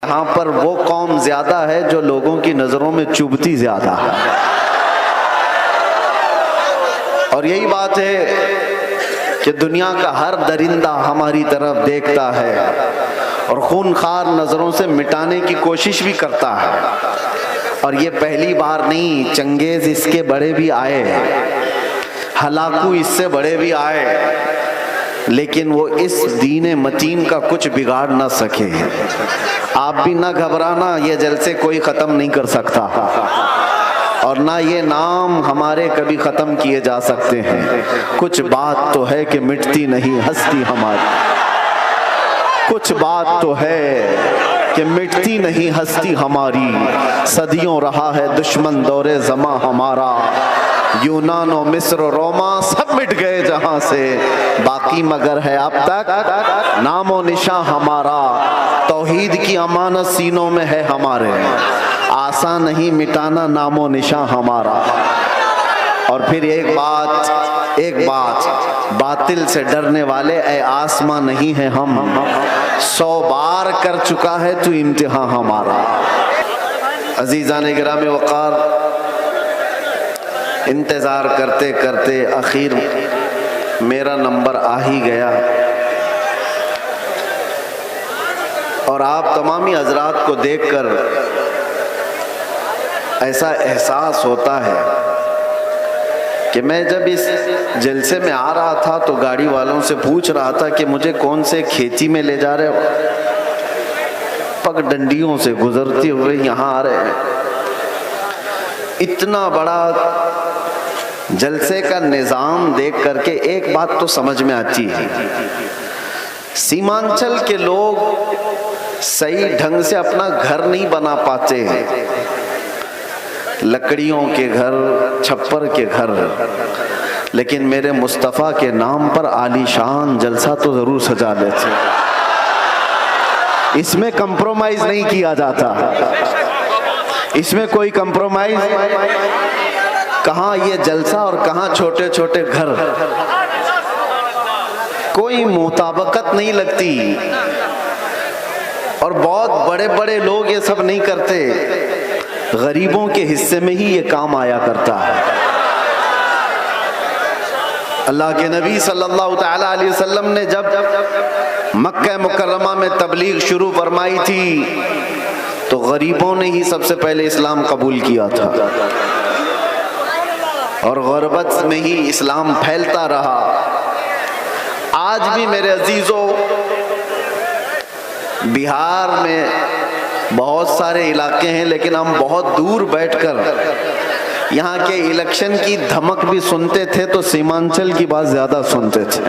यहाँ पर वो कौम ज्यादा है जो लोगों की नजरों में चुभती ज्यादा है। और यही बात है कि दुनिया का हर दरिंदा हमारी तरफ देखता है और खूनखार नजरों से मिटाने की कोशिश भी करता है। और ये पहली बार नहीं, चंगेज इसके बड़े भी आए, हलाकू इससे बड़े भी आए, लेकिन वो इस दीन मतीन का कुछ बिगाड़ ना सके। आप भी ना घबराना, ये जलसे कोई ख़त्म नहीं कर सकता और ना ये नाम हमारे कभी ख़त्म किए जा सकते हैं। कुछ बात तो है कि मिटती नहीं हस्ती हमारी, कुछ बात तो है कि मिटती नहीं हस्ती हमारी। सदियों रहा है दुश्मन दौरे ज़मा हमारा, यूनान और मिस्र रोमा सब मिट गए जहां से, बाकी मगर है अब तक नामो निशां हमारा। तौहीद की अमानत सीनों में है हमारे, आसान नहीं मिटाना नामो निशां हमारा। और फिर एक बात बातिल से डरने वाले ऐ आसमां नहीं है हम, 100 बार कर चुका है तू इम्तिहान हमारा। अजीज़ान गिराम वक़ार, इंतज़ार करते करते आखिर मेरा नंबर आ ही गया और आप तमामी हजरात को देखकर ऐसा एहसास होता है कि मैं जब इस जलसे में आ रहा था तो गाड़ी वालों से पूछ रहा था कि मुझे कौन से खेती में ले जा रहे हो। पगडंडियों से गुजरते हुए यहाँ आ रहे हैं। इतना बड़ा जलसे का निज़ाम देख करके एक बात तो समझ में आती है, सीमांचल के लोग सही ढंग से अपना घर नहीं बना पाते हैं, लकड़ियों के घर, छप्पर के घर, लेकिन मेरे मुस्तफ़ा के नाम पर आलीशान जलसा तो जरूर सजा लेते। इसमें कंप्रोमाइज नहीं किया जाता, इसमें कोई कंप्रोमाइज, कहाँ ये जलसा और कहाँ छोटे छोटे घर, कोई मुताबकत नहीं लगती। और बहुत बड़े बड़े लोग ये सब नहीं करते, गरीबों के हिस्से में ही ये काम आया करता है। अल्लाह के नबी सल्लल्लाहु तआला अलैहि वसल्लम ने जब मक्का मुकर्रमा में तबलीग शुरू फरमाई थी तो गरीबों ने ही सबसे पहले इस्लाम कबूल किया था और गुरबत में ही इस्लाम फैलता रहा। आज भी मेरे अजीजों, बिहार में बहुत सारे इलाके हैं, लेकिन हम बहुत दूर बैठकर यहाँ के इलेक्शन की धमक भी सुनते थे तो सीमांचल की बात ज्यादा सुनते थे।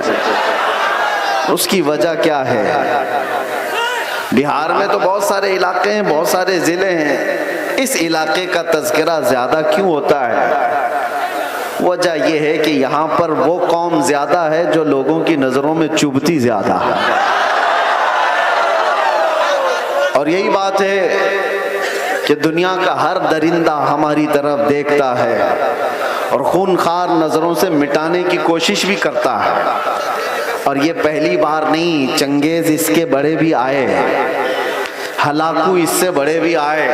उसकी वजह क्या है? बिहार में तो बहुत सारे इलाके हैं, बहुत सारे जिले हैं, इस इलाके का तज़किरा ज्यादा क्यों होता है? वजह यह है कि यहाँ पर वो कौम ज्यादा है जो लोगों की नजरों में चुभती ज्यादा है। और यही बात है कि दुनिया का हर दरिंदा हमारी तरफ देखता है और खूनखार नजरों से मिटाने की कोशिश भी करता है। और ये पहली बार नहीं, चंगेज इसके बड़े भी आए, हलाकू इससे बड़े भी आए,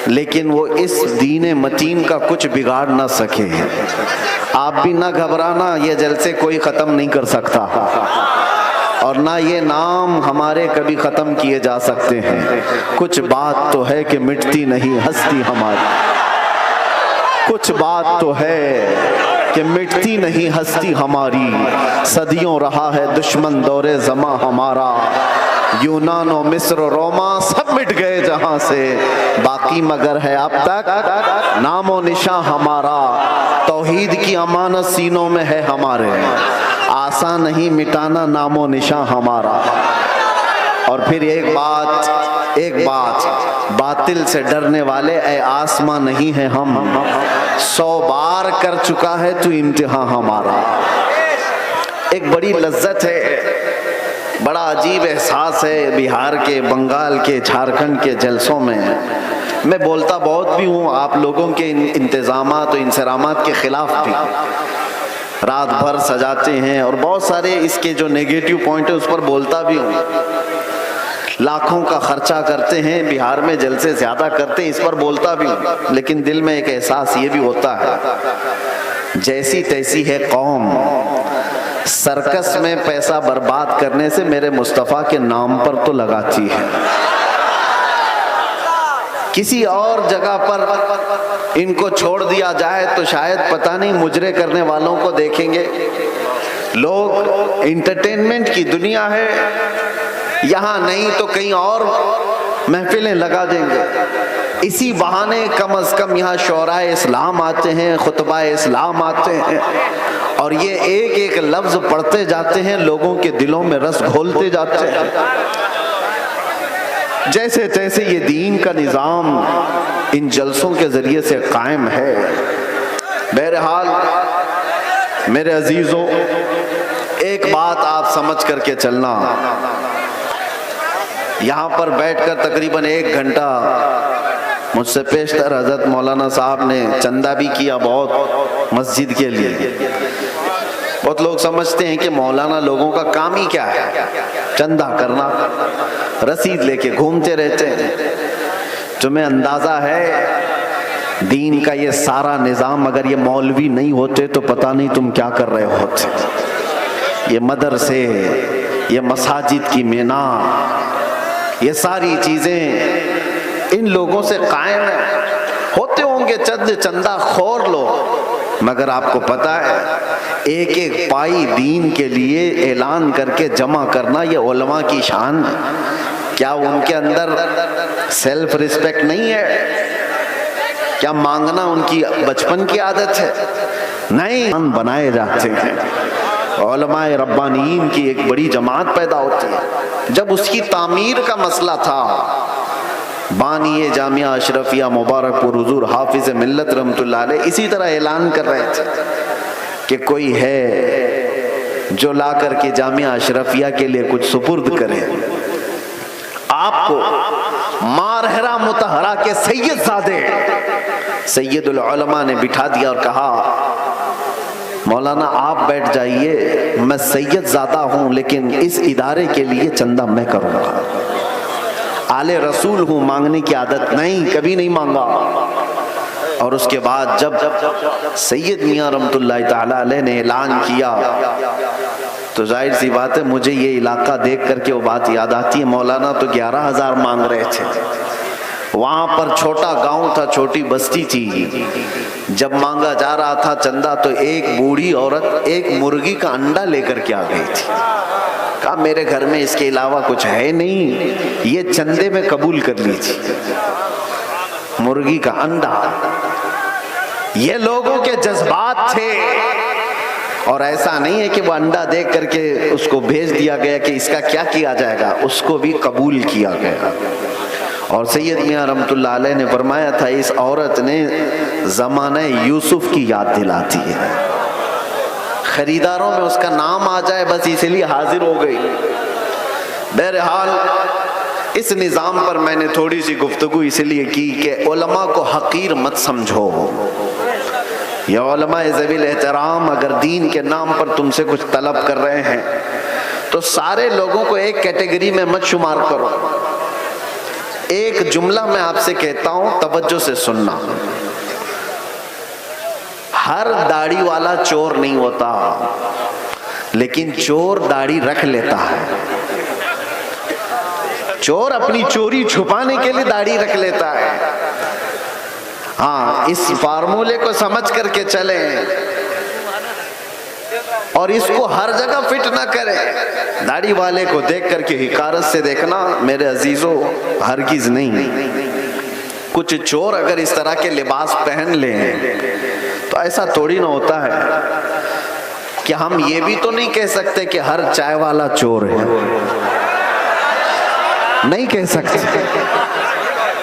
लेकिन वो इस दीन मतीन का कुछ बिगाड़ ना सके। आप भी ना घबराना, ये जलसे कोई ख़त्म नहीं कर सकता और ना ये नाम हमारे कभी ख़त्म किए जा सकते हैं। कुछ बात तो है कि मिटती नहीं हस्ती हमारी, कुछ बात तो है कि मिटती नहीं हस्ती हमारी। सदियों रहा है दुश्मन दौरे ज़मा हमारा, यूनान और मिस्र रोमा सब मिट गए जहां से, बाकी मगर है अब तक नामो निशां हमारा। तौहीद की अमानत सीनों में है हमारे, आसान नहीं मिटाना नामो निशां हमारा। और फिर एक बात बातिल से डरने वाले ऐ आसमां नहीं है हम, 100 बार कर चुका है तू इम्तिहान हमारा। एक बड़ी लज्जत है, बड़ा अजीब एहसास है बिहार के, बंगाल के, झारखंड के जलसों में। मैं बोलता बहुत भी हूँ, आप लोगों के इंतजामात और इंसरामात के खिलाफ भी, रात भर सजाते हैं और बहुत सारे इसके जो नेगेटिव पॉइंट है उस पर बोलता भी हूँ। लाखों का खर्चा करते हैं, बिहार में जलसे ज्यादा करते हैं, इस पर बोलता भी हूं, लेकिन दिल में एक एहसास ये भी होता है जैसी तैसी है कौम, सर्कस में पैसा बर्बाद करने से मेरे मुस्तफा के नाम पर तो लगाती है। किसी और जगह पर इनको छोड़ दिया जाए तो शायद पता नहीं मुजरे करने वालों को देखेंगे। लोग इंटरटेनमेंट की दुनिया है, यहाँ नहीं तो कहीं और महफिलें लगा देंगे। इसी बहाने कम से कम यहाँ शोराए इस्लाम आते हैं, खुतबाए इस्लाम आते हैं, और ये एक एक लफ्ज पढ़ते जाते हैं, लोगों के दिलों में रस घोलते जाते हैं। जैसे तैसे ये दीन का निज़ाम इन जलसों के जरिए से कायम है। बहरहाल मेरे अजीजों, एक बात आप समझ करके चलना, यहाँ पर बैठकर तकरीबन 1 घंटा मुझसे पेशतर हजरत मौलाना साहब ने चंदा भी किया बहुत मस्जिद के लिए। बहुत लोग समझते हैं कि मौलाना लोगों का काम ही क्या है, चंदा करना, रसीद लेके घूमते रहते हैं। तुम्हें अंदाजा है दीन का ये सारा निज़ाम अगर ये मौलवी नहीं होते तो पता नहीं तुम क्या कर रहे होते। ये मदरसे, ये मसाजिद की मीनार, ये सारी चीजें इन लोगों से कायम है। होते होंगे चंदा खोर लोग, मगर आपको पता है एक एक पाई दीन के लिए ऐलान करके जमा करना ये उलमा की शान है। क्या उनके अंदर सेल्फ रिस्पेक्ट नहीं है? क्या मांगना उनकी बचपन की आदत है? नहीं, बनाए जाते हैं। उलमाए रब्बानीन की एक बड़ी जमात पैदा होती है। जब उसकी तामीर का मसला था, बानी जामिया अशरफिया मुबारकपुर हुजूर हाफिज मिल्लत रहमतुल्लाह अलैह इसी तरह ऐलान कर रहे थे कि कोई है जो ला करके जामिया अशरफिया के लिए कुछ सुपुर्द करे। आपको मारहरा मुतहरा के सैयदजादे सैयदुल उलमा ने बिठा दिया और कहा, मौलाना आप बैठ जाइए, मैं सैयदजादा हूं लेकिन इस इदारे के लिए चंदा मैं करूंगा। आले रसूल हूं, मांगने की आदत नहीं, कभी नहीं मांगा। और उसके बाद जब सैयद मियां रहमतुल्लाह ताला अलैह ने ऐलान किया तो जाहिर सी बात है मुझे ये इलाका देख करके वो बात याद आती है। मौलाना तो 11,000 मांग रहे थे। वहां पर छोटा गांव था, छोटी बस्ती थी। जब मांगा जा रहा था चंदा तो एक बूढ़ी औरत एक मुर्गी का अंडा लेकर के आ गई थी। कहा मेरे घर में इसके अलावा कुछ है नहीं, ये चंदे में कबूल कर लीजिए। मुर्गी का अंडा, ये लोगों के जज्बात थे। और ऐसा नहीं है कि वो अंडा देख करके उसको भेज दिया गया कि इसका क्या किया जाएगा, उसको भी कबूल किया गया। और सैयद मियां रहमतुल्लाह अलैह ने फरमाया था, इस औरत ने ज़माने यूसुफ की याद दिलाती है। खरीदारों में उसका नाम आ जाए बस इसलिए हाजिर हो गई। बहरहाल इस निज़ाम पर मैंने थोड़ी सी गुफ्तगू इसलिए की कि उलमा को हकीर मत समझो। या उलमाए ज़वील एहतराम अगर दीन के नाम पर तुमसे कुछ तलब कर रहे हैं तो सारे लोगों को एक कैटेगरी में मत शुमार करो। एक जुमला मैं आपसे कहता हूं, तवज्जो से सुनना। हर दाढ़ी वाला चोर नहीं होता, लेकिन चोर दाढ़ी रख लेता है। चोर अपनी चोरी छुपाने के लिए दाढ़ी रख लेता है। हाँ, इस फार्मूले को समझ करके चले और इसको हर जगह फिट ना करें। दाढ़ी वाले को देख करके हिकारत से देखना मेरे अजीजों, हरगिज नहीं। कुछ चोर अगर इस तरह के लिबास पहन लें तो ऐसा थोड़ी ना होता है कि हम ये भी तो नहीं कह सकते कि हर चाय वाला चोर है। नहीं कह सकते,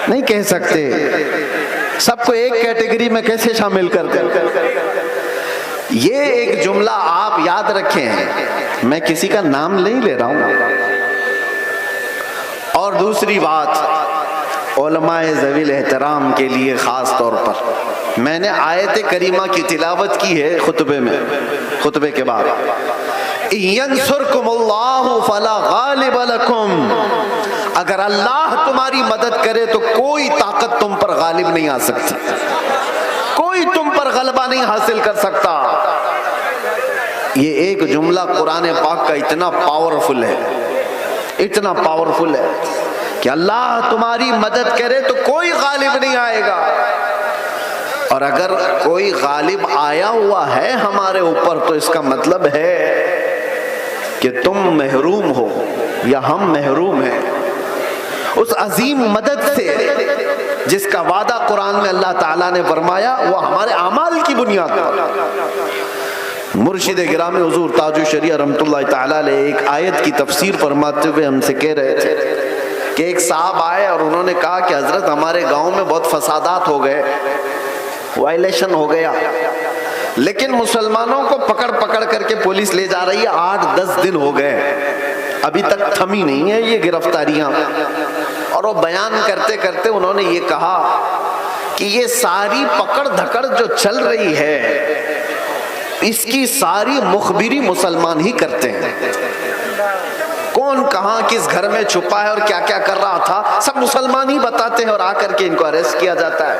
नहीं कह सकते। सबको एक कैटेगरी में कैसे शामिल कर दें? ये एक जुमला आप याद रखें, मैं किसी का नाम नहीं ले रहा हूं। और दूसरी बात, उलमाए ज़वील एहतराम के लिए खास तौर पर मैंने आयत करीमा की तिलावत की है खुतबे में, खुतबे के बाद। यंसुरकुमुल्लाहु फला गालिब लकुम, अगर अल्लाह तुम्हारी मदद करे तो कोई ताकत तुम पर गालिब नहीं आ सकती, कोई तुम पर गलबा नहीं हासिल कर सकता। ये एक जुमला कुरान पाक का इतना पावरफुल है, इतना पावरफुल है कि अल्लाह तुम्हारी मदद करे तो कोई गालिब नहीं आएगा। और अगर कोई गालिब आया हुआ है हमारे ऊपर तो इसका मतलब है कि तुम महरूम हो या हम महरूम हैं उस अजीम मदद से जिसका वादा कुरान में अल्लाह ताला ने फरमाया, वो हमारे अमाल की बुनियाद पर। मुर्शिद गिरामी हुजूर ताजुश शरिया रहमतुल्लाह ताला अलैह एक आयत की तफसीर फरमाते हुए हमसे कह रहे थे कि एक साहब आए और उन्होंने कहा कि हजरत हमारे गांव में बहुत फसादात हो गए, वायलेशन हो गया, लेकिन मुसलमानों को पकड़ पकड़ करके पुलिस ले जा रही है, 8-10 दिन हो गए, अभी तक थमी नहीं है ये गिरफ्तारियां। और वो बयान करते करते उन्होंने ये कहा कि ये सारी पकड़ धकड़ जो चल रही है इसकी सारी मुखबिरी मुसलमान ही करते हैं। कौन कहां किस घर में छुपा है और क्या क्या कर रहा था सब मुसलमान ही बताते हैं और आकर के इनको अरेस्ट किया जाता है।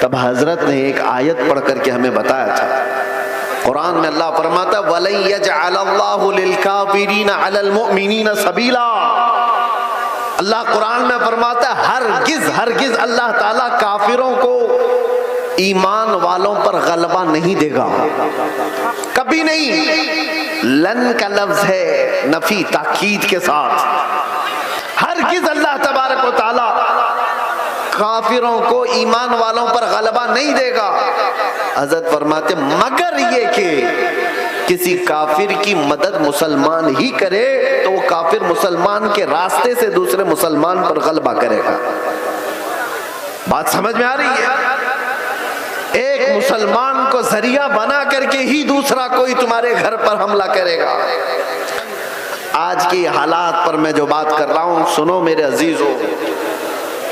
तब हजरत ने एक आयत पढ़ करके हमें बताया था, कुरान में अल्लाह फरमाता वलन यजअलल्लाहु लिलकाफिरीना अलल मुमिनीना सबीला। अल्लाह कुरान में फरमाता हरगिज अल्लाह ताला काफिरों को ईमान वालों पर गलबा नहीं देगा, कभी नहीं। लन का लफ्ज है नफी ताकीद के साथ, हरगिज अल्लाह तबारक व तआला काफिरों को ईमान वालों पर गलबा नहीं देगा। हजरत फरमाते मगर ये कि किसी काफिर की मदद मुसलमान ही करे तो वो काफिर मुसलमान के रास्ते से दूसरे मुसलमान पर गलबा करेगा। बात समझ में आ रही है? एक मुसलमान को जरिया बना करके ही दूसरा कोई तुम्हारे घर पर हमला करेगा। आज की हालात पर मैं जो बात कर रहा हूं सुनो मेरे अजीजों,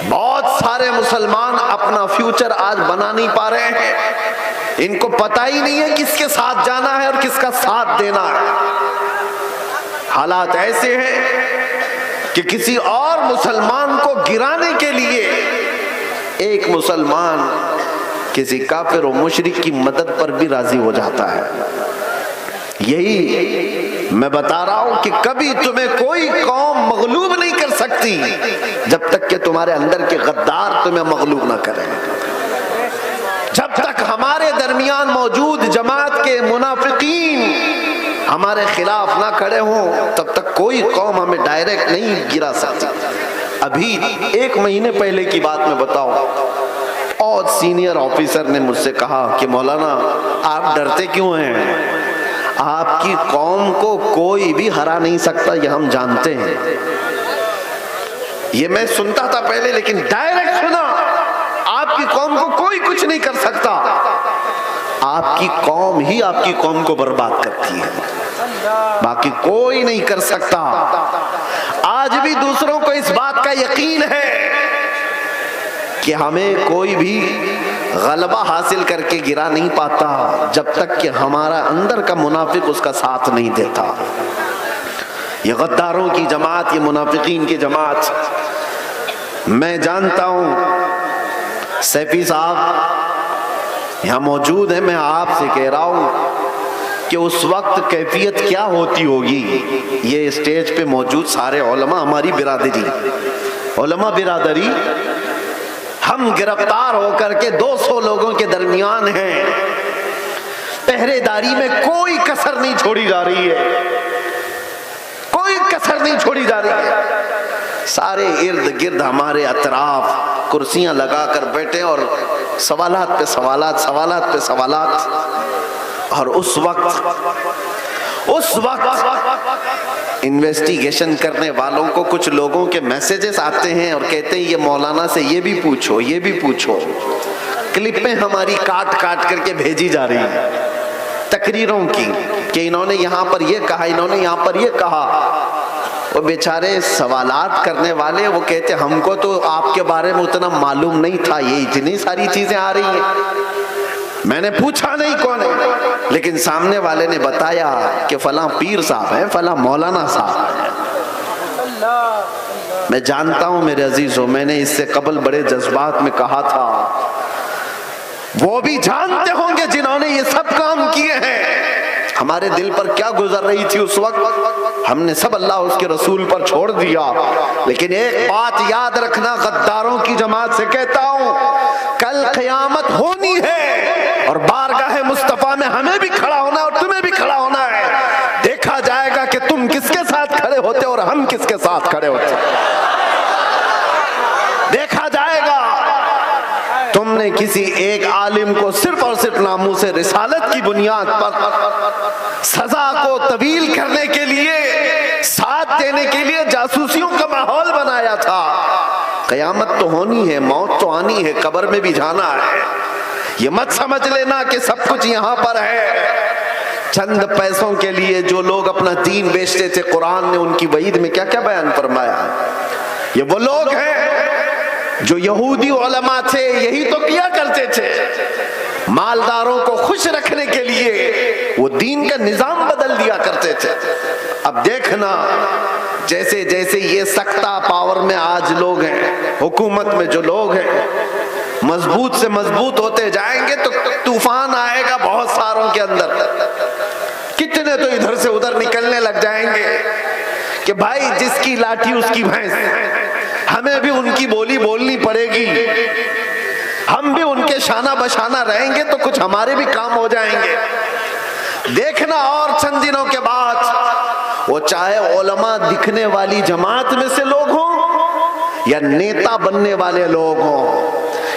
बहुत सारे मुसलमान अपना फ्यूचर आज बना नहीं पा रहे हैं, इनको पता ही नहीं है किसके साथ जाना है और किसका साथ देना है। हालात ऐसे हैं कि किसी और मुसलमान को गिराने के लिए एक मुसलमान किसी काफिर और मुशरिक की मदद पर भी राजी हो जाता है। यही मैं बता रहा हूं कि कभी तुम्हें कोई कौम मगलूब नहीं कर सकती जब तक कि तुम्हारे अंदर के गद्दार तुम्हें मगलूब ना करें। जब तक हमारे दरमियान मौजूद जमात के मुनाफिकीन हमारे खिलाफ ना खड़े हों तब तक कोई कौम हमें डायरेक्ट नहीं गिरा सकती। अभी 1 महीने पहले की बात मैं बताऊं, और सीनियर ऑफिसर ने मुझसे कहा कि मौलाना आप डरते क्यों हैं, आपकी कौम को कोई भी हरा नहीं सकता, ये हम जानते हैं। ये मैं सुनता था पहले, लेकिन डायरेक्ट सुना आपकी कौम को कोई कुछ नहीं कर सकता, आपकी कौम ही आपकी कौम को बर्बाद करती है, बाकी कोई नहीं कर सकता। आज भी दूसरों को इस बात का यकीन है कि हमें कोई भी गलबा हासिल करके गिरा नहीं पाता जब तक कि हमारा अंदर का मुनाफिक उसका साथ नहीं देता। ये गद्दारों की जमात, ये मुनाफिकीन की जमात, मैं जानता हूं सैफी साहब यहाँ मौजूद है, मैं आपसे कह रहा हूं कि उस वक्त कैफियत क्या होती होगी। ये स्टेज पे मौजूद सारे उलमा, हमारी बिरादरी, उलमा बिरादरी, हम गिरफ्तार होकर के 200 लोगों के दरमियान हैं, पहरेदारी में कोई कसर नहीं छोड़ी जा रही है, कोई कसर नहीं छोड़ी जा रही है। सारे इर्द गिर्द हमारे अतराफ कुर्सियां लगाकर बैठे और सवालात पे सवालात, सवालात पे सवालात। और उस वक्त इन्वेस्टिगेशन करने वालों को कुछ लोगों के मैसेजेस आते हैं और कहते हैं ये मौलाना से ये भी पूछो, ये भी पूछो। क्लिपें हमारी काट काट करके भेजी जा रही है तकरीरों की कि इन्होंने यहाँ पर ये कहा, इन्होंने यहाँ पर ये कहा। वो बेचारे सवालात करने वाले वो कहते हमको तो आपके बारे में उतना मालूम नहीं था, ये इतनी सारी चीजें आ रही हैं, मैंने पूछा नहीं कौन है, लेकिन सामने वाले ने बताया कि फला पीर साहब है, फला मौलाना साहब है। मैं जानता हूं मेरे अजीजों, मैंने इससे कबल बड़े जज्बात में कहा था, वो भी जानते होंगे जिन्होंने ये सब काम किए हैं, हमारे दिल पर क्या गुजर रही थी उस वक्त। हमने सब अल्लाह उसके रसूल पर छोड़ दिया। लेकिन एक बात याद रखना, गद्दारों की जमात से कहता हूं, कल क़यामत होनी है और बारगाह मुस्तफा में हमें भी खड़ा होना है और तुम्हें भी खड़ा होना है। देखा जाएगा कि तुम किसके साथ खड़े होते और हम किसके साथ खड़े होते। देखा जाएगा। तुमने किसी एक आलिम को सिर्फ और सिर्फ नामूस रिसालत की बुनियाद पर सजा को तवील करने के लिए, साथ देने के लिए जासूसियों का माहौल बनाया था। कयामत तो होनी है, मौत तो आनी है, कब्र में भी जाना है। ये मत समझ लेना कि सब कुछ यहां पर है। चंद पैसों के लिए जो लोग अपना दीन बेचते थे, कुरान ने उनकी वईद में क्या क्या बयान फरमाया। ये वो लोग हैं जो यहूदी उलमा थे, यही तो किया करते थे। मालदारों को खुश रखने के लिए वो दीन का निजाम बदल दिया करते थे। अब देखना, जैसे जैसे ये सख्ता पावर में आज लोग हैं, हुकूमत में जो लोग हैं, मजबूत से मजबूत होते जाएंगे तो तूफान आएगा बहुत सारों के अंदर। कितने तो इधर से उधर निकलने लग जाएंगे कि भाई जिसकी लाठी उसकी भैंस, हमें भी उनकी बोली बोलनी पड़ेगी, हम भी उनके शाना बशाना रहेंगे तो कुछ हमारे भी काम हो जाएंगे। देखना और चंद दिनों के बाद, वो चाहे उलमा दिखने वाली जमात में से लोग हों या नेता बनने वाले लोग हों,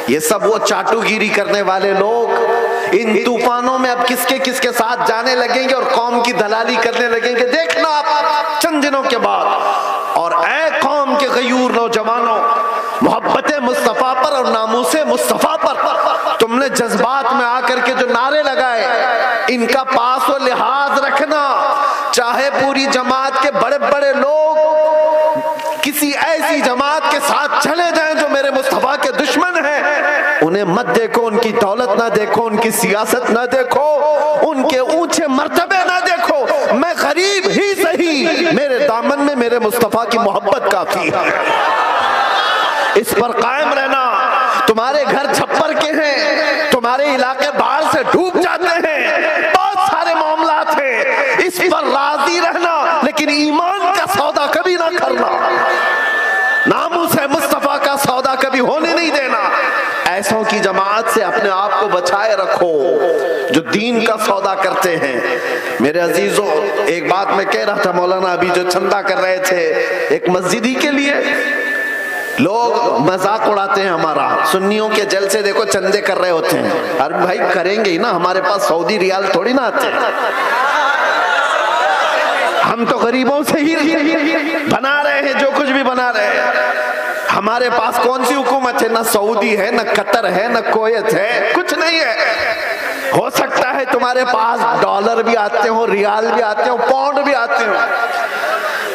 ये सब वो चाटुगिरी करने वाले लोग इन तूफानों में अब किसके किसके साथ जाने लगेंगे और कौम की दलाली करने लगेंगे। देखना आप चंद दिनों के बाद। और ऐ कौम के गयूर नौजवानों, मोहब्बत मुस्तफा पर और नामूसे मुस्तफा पर तुमने जज्बात में आकर के जो नारे लगाए, इनका पास और लिहाज रखना। चाहे पूरी जमात के बड़े बड़े लोग किसी ऐसी जमात के साथ चले जाएं जो मेरे मुस्तफा के दुश्मन हैं, उन्हें मत देखो, उनकी दौलत ना देखो, उनकी सियासत ना देखो, उनके ऊंचे मर्तबे ना देखो। मैं गरीब ही सही, मेरे दामन में मेरे मुस्तफा की मोहब्बत काफी है। इस पर कायम रहना। तुम्हारे घर छप्पर के हैं, तुम्हारे इलाके बाढ़ से डूब जाते हैं, बहुत सारे मामलात हैं, इस पर राजी रहना, लेकिन ईमान का सौदा कभी ना करना, नामूस है मुस्तफा का सौदा कभी होने नहीं देना। ऐसों की जमात से अपने आप को बचाए रखो जो दीन का सौदा करते हैं। मेरे अजीजों, एक बात मैं कह रहा था, मौलाना अभी जो चंदा कर रहे थे एक मस्जिदी के लिए, लोग मजाक उड़ाते हैं हमारा, सुन्नियों के जलसे देखो चंदे कर रहे होते हैं। अरे भाई करेंगे ही ना, हमारे पास सऊदी रियाल थोड़ी ना आते, हम तो गरीबों से ही बना रहे हैं जो कुछ भी बना रहे हैं। हमारे पास कौन सी हुकूमत है, ना सऊदी है, ना कतर है, ना कुवैत है, कुछ नहीं है। हो सकता है तुम्हारे पास डॉलर भी आते हो, रियाल भी आते हो, पाउंड भी आते हो,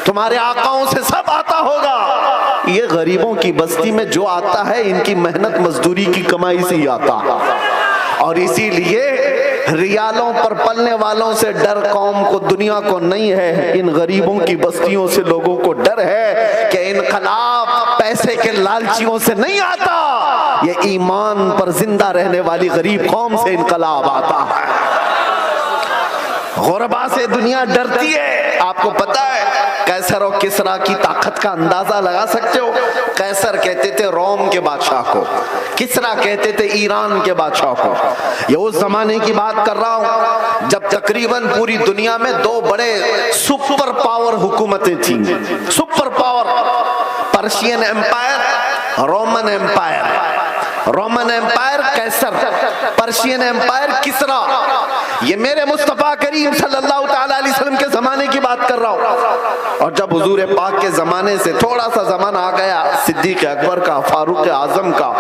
तुम्हारे आकाओं से सब आता होगा। ये गरीबों की बस्ती में जो आता है इनकी मेहनत मजदूरी की कमाई से ही आता है। और इसीलिए रियालों पर पलने वालों से डर कौम को, दुनिया को नहीं है, इन गरीबों की बस्तियों से लोगों को डर है कि इनकलाब पैसे के लालचियों से नहीं आता, ये ईमान पर जिंदा रहने वाली गरीब कौम से इनकलाब आता है। गुरबा से दुनिया डरती है। आपको पता है कैसर और किसरा की ताकत का अंदाजा लगा सकते हो। कैसर कहते थे रोम के बादशाह को, किसरा कहते थे ईरान के बादशाह को। ये उस जमाने की बात कर रहा हूं जब तकरीबन पूरी दुनिया में दो बड़े सुपर पावर हुकूमतें थी। Super power, Persian empire, Roman empire. Roman empire कैसर, पर्शियन एम्पायर किसरा। ये मेरे मुस्तफा करीम सल्लल्लाहु ताला अलैहि वसल्लम के जमाने की बात कर रहा हूं। और जब हुजूर पाक के जमाने से थोड़ा सा जमाना आ गया, सिद्दीक अकबर का, फारूक आजम का,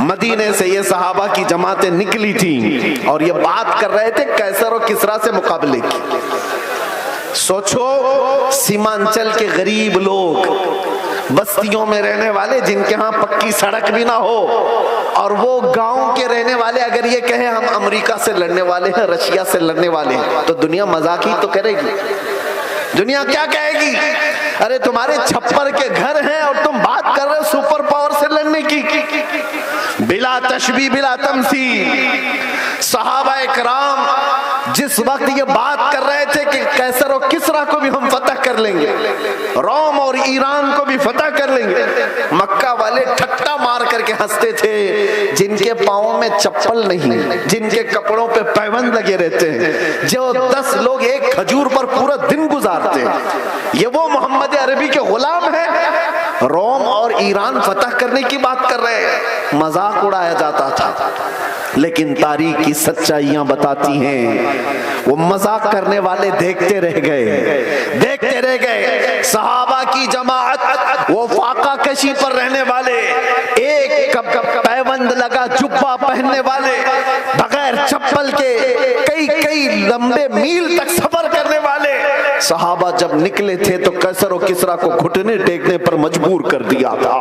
मदीने से ये सहाबा की जमातें निकली थी और ये बात कर रहे थे कैसर और किसरा से मुकाबले की। सोचो सीमांचल के गरीब लोग, बस्तियों में रहने वाले जिनके यहाँ पक्की सड़क भी ना हो, और वो गांव के रहने वाले अगर ये कहे हम अमेरिका से लड़ने वाले हैं, रशिया से लड़ने वाले हैं, तो दुनिया मजाक ही तो करेगी। दुनिया क्या कहेगी? अरे तुम्हारे छप्पर के घर हैं और तुम बात कर रहे हो सुपर पावर से लड़ने की। बिला तशबीह बिला तमसील सहाबाए किराम जिस वक्त ये बात कर रहे थे कि कैसर और किसरा को भी हम फतह कर लेंगे, रोम और ईरान को भी फतह कर लेंगे, मक्का वाले ठट्टा मार करके हंसते थे। जिनके पाँव में चप्पल नहीं, जिनके कपड़ों पे पैबंद लगे रहते हैं, जो 10 लोग एक खजूर पर पूरा दिन गुजारते हैं, ये वो मोहम्मद अरबी के गुलाम हैं। रोम और ईरान फतह करने की बात कर रहे हैं, मजाक उड़ाया जाता था। लेकिन तारीख की सच्चाइयां बताती हैं वो मजाक करने वाले देखते रह गए। सहाबा की जमाअत, वो फाका कशी पर रहने वाले, एक पैबंद लगा जुब्बा पहनने वाले, बगैर चप्पल के कई लंबे मील तक सफर करने वाले सहाबा जब निकले थे तो कैसर और किसरा को घुटने टेकने पर मजबूर कर दिया था।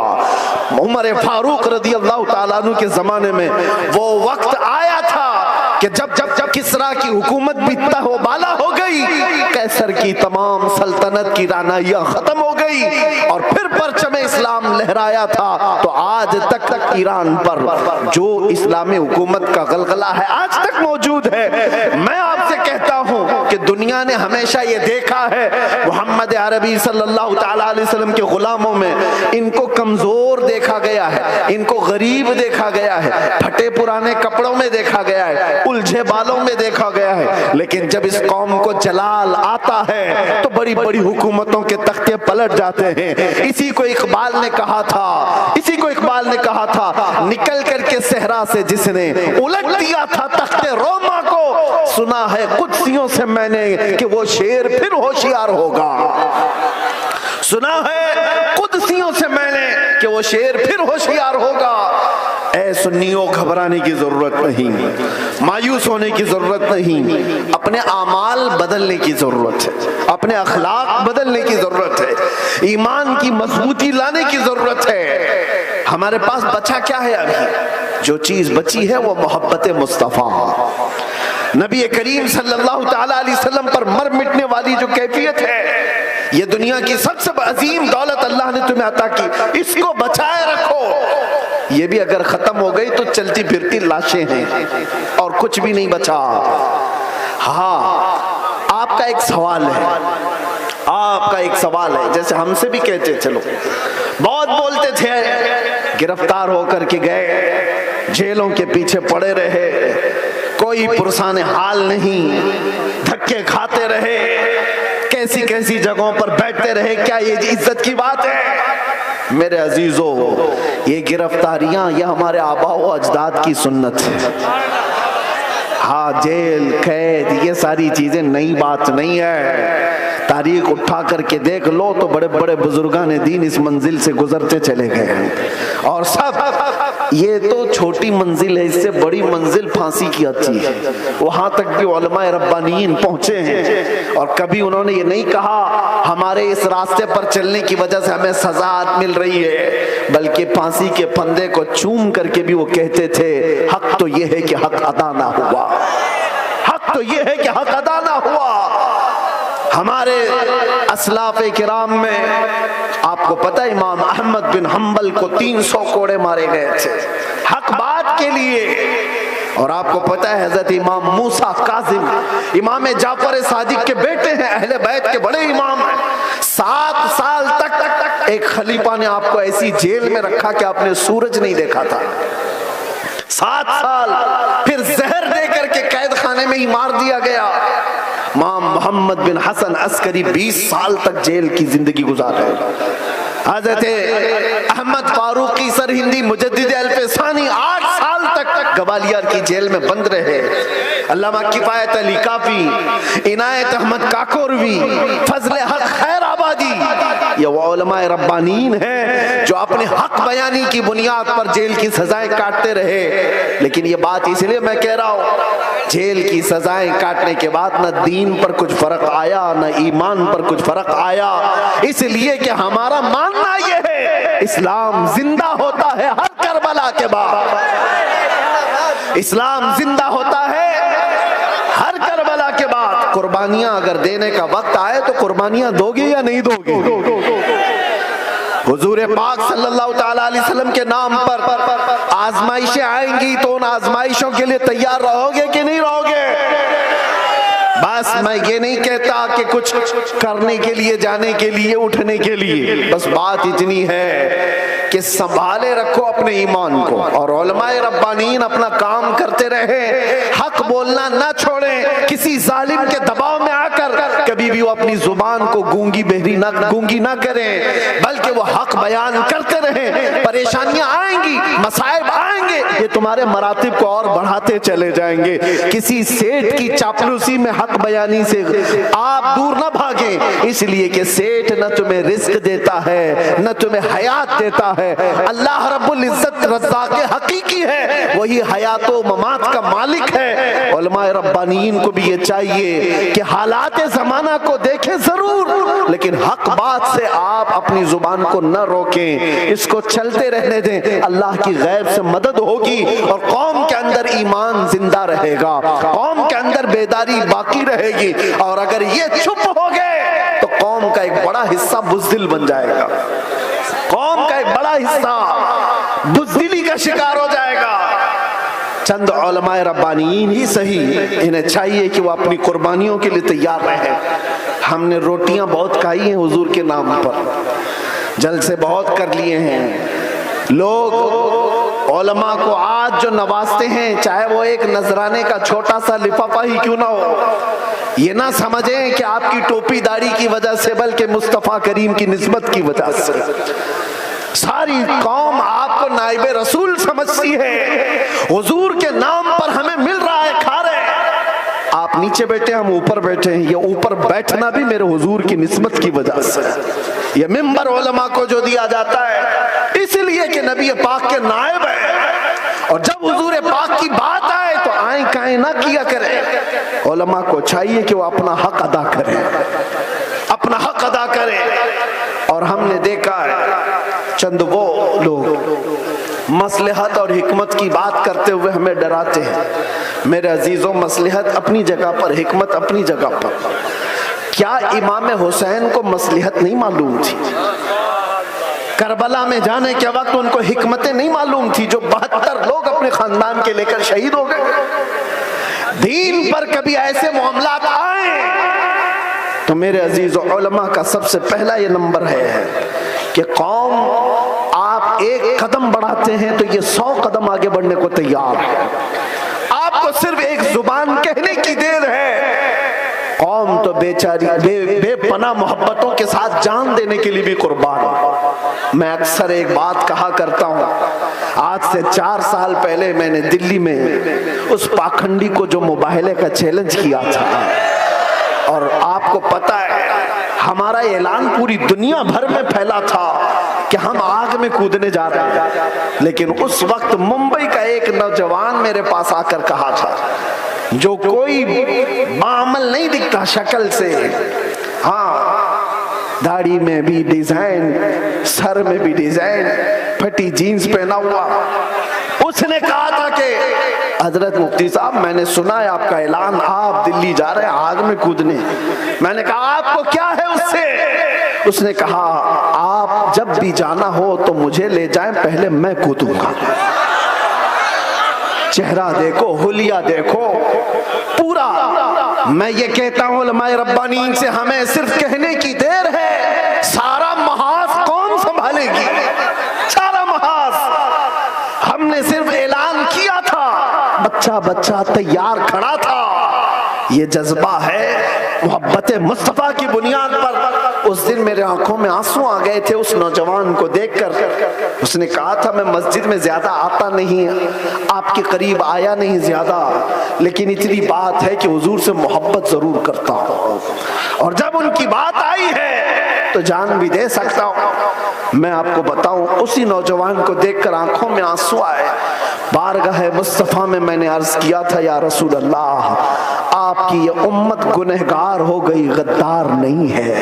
उमर फारूक रज़ी अल्लाह ताला अन्हु के जमाने में वो वक्त आया था कि जब किसरा की हुकूमत भी तहबाला हो गई, कैसर की तमाम सल्तनत की रानाइयां खत्म हो गई और फिर परचम इस्लाम लहराया था। तो आज तक ईरान पर जो इस्लामी हुकूमत का गलगला है आज तक मौजूद है। मैं आपसे कहता हूं कि दुनिया ने हमेशा ये देखा है मोहम्मद अरबी सल्लल्लाहु ताला अलैहि वसल्लम के गुलामों में इनको कमजोर देखा गया है, इनको गरीब देखा गया है, फटे पुराने कपड़ों में देखा गया है, उलझे बालों में देखा गया है। लेकिन जब इस कौम को जलाल आता है तो बड़ी बड़ी हुकूमतों के तख्ते पलट जाते हैं। इसी को इकबाल ने कहा था, निकल करके सहरा से जिसने उलट दिया था तख्ते रोमा को, सुना है कुदसियों से मैंने कि वो शेर फिर होशियार होगा। सुना है कुदसियों से मैंने कि वो शेर फिर होशियार होगा। ऐ सुन्नियों, घबराने की जरूरत नहीं, मायूस होने की जरूरत नहीं, अपने आमाल बदलने की जरूरत है, अपने अखलाक बदलने की जरूरत है, ईमान की मजबूती लाने की जरूरत है। हमारे पास बचा क्या है? अभी जो चीज बची है वो मोहब्बत मुस्तफा नबी करीम सल्लल्लाहु ताला अलैहि वसल्लम पर मर मिटने वाली जो कैफियत है, ये दुनिया की सबसे अजीम दौलत अल्लाह ने तुम्हें अता की, इसको बचाए रखो। ये भी अगर खत्म हो गई तो चलती फिरती लाशें हैं और कुछ भी नहीं बचा। हाँ, आपका एक सवाल है, जैसे हमसे भी कहते चलो, बहुत बोलते थे, गिरफ्तार होकर के गए, जेलों के पीछे पड़े रहे, कोई पुरसाने हाल नहीं, धक्के खाते रहे, कैसी कैसी जगहों पर बैठते रहे, क्या ये इज्जत की बात है? मेरे अजीजों, ये गिरफ्तारियां ये हमारे आबा व अजदाद की सुन्नत है। हाँ, जेल कैद ये सारी चीजें नई बात नहीं है। तारीख उठा करके देख लो तो बड़े बड़े बुजुर्गान दीन इस मंजिल से गुजरते चले गए हैं और सब ये तो छोटी मंजिल है, इससे बड़ी मंजिल फांसी की आती है। वहां तक भी उलमाए रब्बानीन पहुंचे हैं और कभी उन्होंने ये नहीं कहा हमारे इस रास्ते पर चलने की वजह से हमें सजा मिल रही है, बल्कि फांसी के फंदे को चूम करके भी वो कहते थे हक तो ये है कि हक अदा ना हुआ, हक तो ये है कि हक अदा ना हुआ। हमारे असलाफ़े किराम में आपको पता है इमाम अहमद बिन हम्बल को 300 कोड़े मारे गए थे हक बात के लिए। और आपको पता है हजरत इमाम मूसा काजिम इमाम जाफर सादिक के बेटे हैं, अहले बैत के बड़े इमाम हैं। 7 साल तक एक खलीफा ने आपको ऐसी जेल में रखा कि आपने सूरज नहीं देखा था। 7 साल फिर जहर दे करके कैद खाने में ही मार दिया गया। इमाम मोहम्मद बिन हसन अस्करी 20 साल तक जेल की जिंदगी गुजारे। हजरत अहमद फारूकी सरहिंदी मुजद्दिद अल्फसानी 8 साल तक ग्वालियर की जेल में बंद रहे। अल्लामा किफायत अली काफी, इनायत अहमद काकोरवी, फजले हक खैराबादी, ये वो उलमाए रब्बानीन हैं जो अपने हक बयानी की बुनियाद पर जेल की सजाएं काटते रहे। लेकिन ये बात इसलिए मैं कह रहा हूं, जेल की सजाएं काटने के बाद न दीन पर कुछ फर्क आया न ईमान पर कुछ फर्क आया, इसलिए कि हमारा मानना यह है इस्लाम जिंदा होता है हर करबला के बाद। इस्लाम जिंदा होता है हर करबला के बाद। कुर्बान कुर्बानियां अगर देने का वक्त आए तो कुर्बानियां दोगे या नहीं दोगे? हुजूर पाक सल्लल्लाहु ताला अलैहि वसल्लम के नाम पर आजमाइशें आएंगी तो उन आजमाइशों के लिए तैयार रहोगे कि नहीं रहोगे? बस मैं ये नहीं कहता कि कुछ करने के लिए, जाने के लिए, उठने के लिए, बस बात इतनी है कि संभाले रखो अपने ईमान को और उलमाए रब्बानीन अपना काम करते रहे, हक बोलना ना छोड़ें, किसी जालिम के दबाव में आकर कभी भी वो अपनी जुबान को गूंगी ना करें, बल्कि वो हक बयान करते रहें। परेशानियां आएंगी, मसाइब आएंगे, ये तुम्हारे मरातिब को और बढ़ाते चले जाएंगे। किसी सेठ की चापलूसी में हक बयानी से आप दूर ना भागें, इसलिए कि सेठ न तुम्हें रिस्क देता है न तुम्हें हयात देता है। अल्लाह रब्बुल इज्जत रज़्ज़ाक़ हकीकी है, वही हयात व ममात का मालिक है। उलमाए रब्बानीन को भी ये चाहिए कि हालात ज़माना को देखें जरूर, लेकिन हक बात से आप अपनी जुबान को न रोकें, इसको चलते रहने दें। अल्लाह की गैब से मदद होगी और कौम के अंदर ईमान जिंदा रहेगा, कौम के अंदर बेदारी बाकी रहेगी। और अगर ये चुप हो गए तो कौम का एक बड़ा हिस्सा बुज़दिल बन जाएगा, कौम का एक बड़ा हिस्सा बुज़दिली का शिकार हो जाएगा। चंद उलमाए रब्बानीन ही सही, इन्हें चाहिए कि वो अपनी कुर्बानियों के लिए तैयार रहे। हमने रोटियां बहुत खाई हैं हुजूर के नाम पर, जलसे बहुत कर लिए हैं। लोग उलमा को आज जो नवाजते हैं, चाहे वो एक नजराने का छोटा सा लिफाफा ही क्यों ना हो, ये ना समझें कि आपकी टोपी दाढ़ी की वजह से, बल्कि मुस्तफा करीम की निस्बत की वजह से सारी कौम आपको नाइबे रसूल समझती है। हुजूर के नाम पर हमें मिल रहा है, खा रहे हैं। आप नीचे बैठे, हम ऊपर बैठे हैं, ये ऊपर बैठना भी मेरे हुजूर की निस्बत की वजह से। ये मिंबर उलमा को जो दिया जाता है इसलिए कि नबी पाक के नायब है, और जब हुजूर पाक की बात आए तो आए काए ना किया करें। उलमा को चाहिए कि वो अपना हक अदा करें, अपना हक अदा करें। और हमने देखा है चंद वो लोग मसलहत और हिकमत की बात करते हुए हमें डराते हैं। मेरे अजीजों, मसलहत अपनी जगह पर, हिकमत अपनी जगह पर। क्या इमाम हुसैन को मसलहत नहीं मालूम थी? करबला में जाने के वक्त उनको हिकमतें नहीं मालूम थी जो 72 लोग अपने खानदान के लेकर शहीद हो गए? दीन पर कभी ऐसे मामलात आए तो मेरे अजीजों, उलमा का सबसे पहला ये नंबर है कि कौम आप एक कदम बढ़ाते हैं तो ये 100 कदम आगे बढ़ने को तैयार है। आपको सिर्फ एक जुबान कहने की देर है, कौम तो बेचारी बेपनाह मोहब्बतों के साथ जान देने के लिए भी कुर्बान। मैं अक्सर एक बात कहा करता हूँ, आज से 4 साल पहले मैंने दिल्ली में उस पाखंडी को जो मुबाहले का चैलेंज किया था, और आपको पता है हमारा ऐलान पूरी दुनिया भर में फैला था कि हम आग में कूदने जा रहे हैं। लेकिन उस वक्त मुंबई का एक नौजवान मेरे पास आकर कहा था, जो कोई बामल नहीं दिखता शक्ल से, हाँ दाढ़ी में भी डिजाइन, सर में भी डिजाइन, फटी जीन्स पहना हुआ, उसने कहा था कि हजरत मुफ्ती साहब, मैंने सुना है आपका ऐलान, आप दिल्ली जा रहे हैं आग में कूदने। मैंने कहा आपको क्या है उससे? उसने कहा आप जब भी जाना हो तो मुझे ले जाएं, पहले मैं कूदूंगा। चेहरा देखो, हुलिया देखो पूरा। मैं ये कहता हूँ उलमाए रब्बानीन से, हमें सिर्फ कहने की देर है, सारा महाज कौन संभालेगी? सारा महाज हमने सिर्फ ऐलान किया था, बच्चा बच्चा तैयार खड़ा था। ये जज्बा है मोहब्बत मुस्तफा की बुनियाद पर। उस दिन मेरे आंखों में आंसू आ गए थे उस नौजवान को देखकर। उसने कहा था मैं मस्जिद में ज्यादा आता नहीं, आपके करीब आया नहीं ज्यादा, लेकिन इतनी बात है कि हुजूर से मोहब्बत जरूर करता हूँ, और जब उनकी बात आई है तो जान भी दे सकता हूँ। मैं आपको बताऊं, उसी नौजवान को देखकर आंखों में आंसू आए। बारगाह मुस्तफा में मैंने अर्ज किया था, या रसूल अल्लाह, आपकी ये उम्मत गुनहगार हो गई, गद्दार नहीं है,